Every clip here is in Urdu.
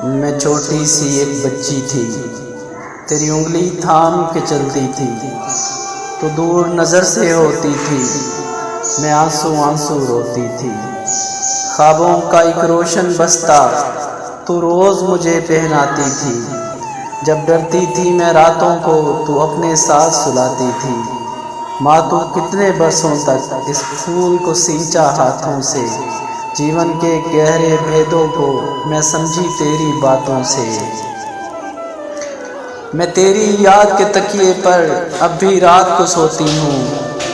میں چھوٹی سی ایک بچی تھی، تیری انگلی تھام کے چلتی تھی، تو دور نظر سے ہوتی تھی، میں آنسو آنسو روتی تھی۔ خوابوں کا ایک روشن بستہ تو روز مجھے پہناتی تھی، جب ڈرتی تھی میں راتوں کو تو اپنے ساتھ سلاتی تھی۔ ماں تو کتنے برسوں تک اس پھول کو سینچا ہاتھوں سے، جیون کے گہرے بھیدوں کو میں سمجھی تیری باتوں سے۔ میں تیری یاد کے تکیے پر اب بھی رات کو سوتی ہوں،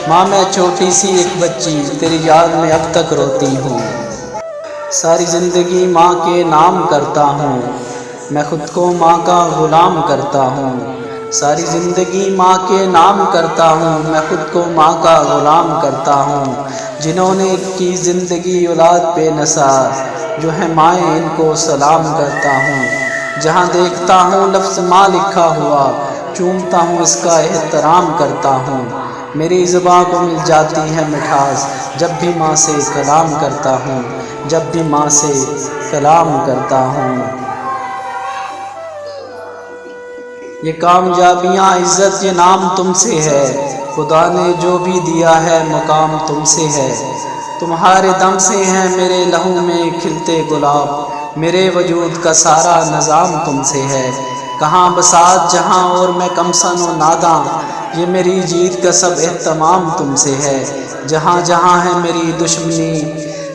ماں میں چھوٹی سی ایک بچی تیری یاد میں اب تک روتی ہوں۔ ساری زندگی ماں کے نام کرتا ہوں، میں خود کو ماں کا غلام کرتا ہوں۔ ساری زندگی ماں کے نام کرتا ہوں، میں خود کو ماں کا غلام کرتا ہوں۔ جنہوں نے کی زندگی اولاد بے نثار، جو ہے مائیں ان کو سلام کرتا ہوں۔ جہاں دیکھتا ہوں لفظ ماں لکھا ہوا، چومتا ہوں اس کا احترام کرتا ہوں۔ میری زباں کو مل جاتی ہے مٹھاس جب بھی ماں سے کلام کرتا ہوں، جب بھی ماں سے کلام کرتا ہوں۔ یہ کامیابیاں عزت یہ نام تم سے ہے، خدا نے جو بھی دیا ہے مقام تم سے ہے۔ تمہارے دم سے ہیں میرے لہو میں کھلتے گلاب، میرے وجود کا سارا نظام تم سے ہے۔ کہاں بساط جہاں اور میں کم سن و ناداں، یہ میری جیت کا سب اہتمام تم سے ہے۔ جہاں جہاں ہے میری دشمنی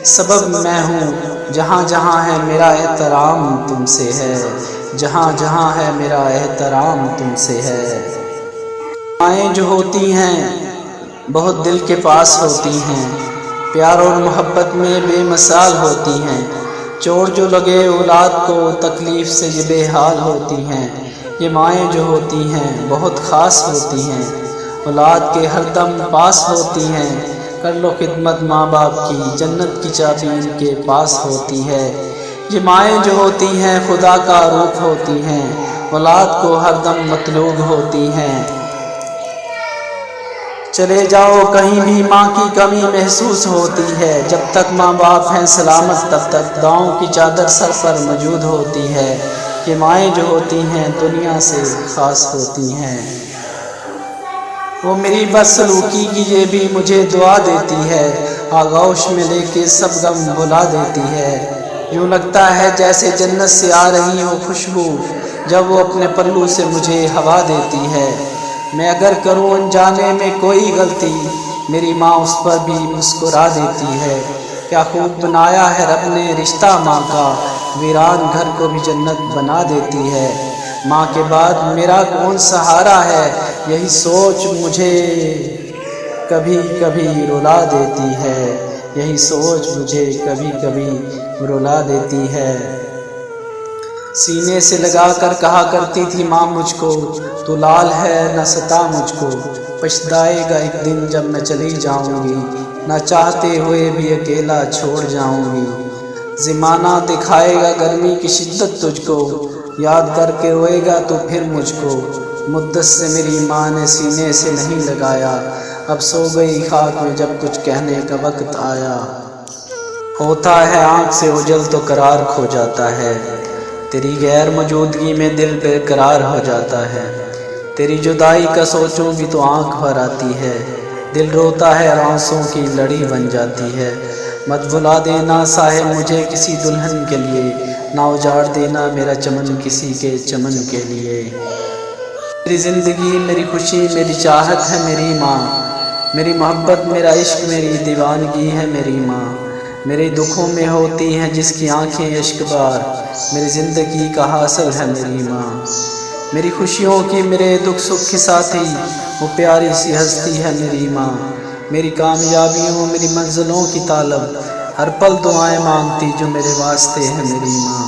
سبب میں ہوں، جہاں جہاں ہے میرا احترام تم سے ہے، جہاں جہاں ہے میرا احترام تم سے ہے۔ مائیں جو ہوتی ہیں بہت دل کے پاس ہوتی ہیں، پیار اور محبت میں بے مثال ہوتی ہیں۔ چوٹ جو لگے اولاد کو تکلیف سے یہ بے حال ہوتی ہیں۔ یہ مائیں جو ہوتی ہیں بہت خاص ہوتی ہیں، اولاد کے ہر دم پاس ہوتی ہیں۔ کر لو خدمت ماں باپ کی، جنت کی چابی ان کے پاس ہوتی ہے۔ یہ مائیں جو ہوتی ہیں خدا کا روپ ہوتی ہیں، اولاد کو ہر دم مطلوب ہوتی ہیں۔ چلے جاؤ کہیں بھی ماں کی کمی محسوس ہوتی ہے، جب تک ماں باپ ہیں سلامت تب تک دعاؤں کی چادر سر پر موجود ہوتی ہے۔ یہ مائیں جو ہوتی ہیں دنیا سے خاص ہوتی ہیں۔ وہ میری بدسلوکی کی یہ بھی مجھے دعا دیتی ہے، آغوش میں لے کے سب غم بھلا دیتی ہے۔ یوں لگتا ہے جیسے جنت سے آ رہی ہو خوشبو، جب وہ اپنے پلو سے مجھے ہوا دیتی ہے۔ میں اگر کروں انجانے میں کوئی غلطی، میری ماں اس پر بھی مسکرا دیتی ہے۔ کیا خوب بنایا ہے رب نے رشتہ ماں کا، ویران گھر کو بھی جنت بنا دیتی ہے۔ ماں کے بعد میرا کون سہارا ہے، یہی سوچ مجھے کبھی کبھی رلا دیتی ہے، یہی سوچ مجھے کبھی کبھی رلا دیتی ہے۔ سینے سے لگا کر کہا کرتی تھی ماں مجھ کو، تو لال ہے نہ ستا مجھ کو، پچھتائے گا ایک دن جب میں چلی جاؤں گی، نہ چاہتے ہوئے بھی اکیلا چھوڑ جاؤں گی۔ زمانہ دکھائے گا گرمی کی شدت تجھ کو، یاد کر کے روئے گا تو پھر مجھ کو۔ مدت سے میری ماں نے سینے سے نہیں لگایا، اب سو گئی خاک میں جب کچھ کہنے کا وقت آیا۔ ہوتا ہے آنکھ سے اوجھل تو قرار کھو جاتا ہے، تیری غیر موجودگی میں دل بے قرار ہو جاتا ہے۔ تیری جدائی کا سوچوں بھی تو آنکھ بھر آتی ہے، دل روتا ہے اور آنسوں کی لڑی بن جاتی ہے۔ مت بھلا دینا صاحب مجھے کسی دلہن کے لیے، نہ اجاڑ دینا میرا چمن کسی کے چمن کے لیے۔ میری زندگی میری خوشی میری چاہت ہے میری ماں، میری محبت میرا عشق میری دیوانگی ہے میری ماں۔ میرے دکھوں میں ہوتی ہیں جس کی آنکھیں اشک بار، میری زندگی کا حاصل ہے میری ماں۔ میری خوشیوں کی میرے دکھ سکھ کی ساتھی، وہ پیاری سی ہستی ہے میری ماں۔ میری کامیابیوں میری منزلوں کی طالب، ہر پل دعائیں مانگتی جو میرے واسطے ہے میری ماں۔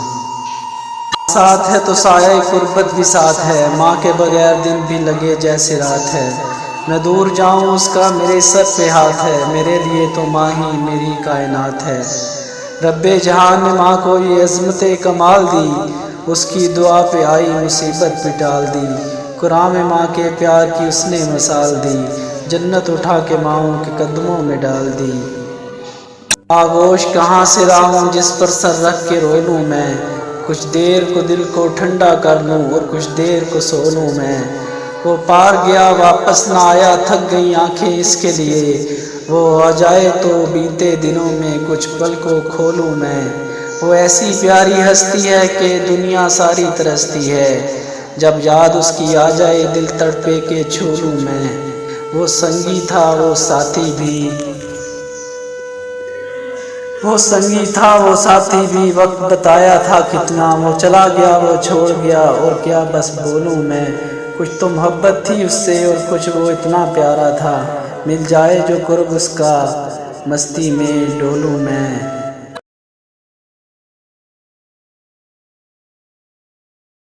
ساتھ ہے تو سایہ قربت بھی ساتھ ہے، ماں کے بغیر دن بھی لگے جیسے رات ہے۔ میں دور جاؤں اس کا میرے سر پہ ہاتھ ہے، میرے لیے تو ماں ہی میری کائنات ہے۔ رب جہان نے ماں کو یہ عظمت کمال دی، اس کی دعا پہ آئی مصیبت بھی ٹال دی۔ قرآن میں ماں کے پیار کی اس نے مثال دی، جنت اٹھا کے ماؤں کے قدموں میں ڈال دی۔ آغوش کہاں سے لاؤں جس پر سر رکھ کے رو لوں میں، کچھ دیر کو دل کو ٹھنڈا کر لوں اور کچھ دیر کو سو لوں میں۔ وہ پار گیا واپس نہ آیا، تھک گئی آنکھیں اس کے لیے، وہ آ جائے تو بیتے دنوں میں کچھ پل کو کھولوں میں۔ وہ ایسی پیاری ہستی ہے کہ دنیا ساری ترستی ہے، جب یاد اس کی آ جائے دل تڑپے کے چھو لوں میں۔ وہ سنگی تھا وہ ساتھی بھی، وہ سنگی تھا وہ ساتھی بھی، وقت بتایا تھا کتنا، وہ چلا گیا وہ چھوڑ گیا اور کیا بس بولوں میں۔ کچھ تو محبت تھی اس سے اور کچھ وہ اتنا پیارا تھا، مل جائے جو قرب اس کا مستی میں ڈولوں میں۔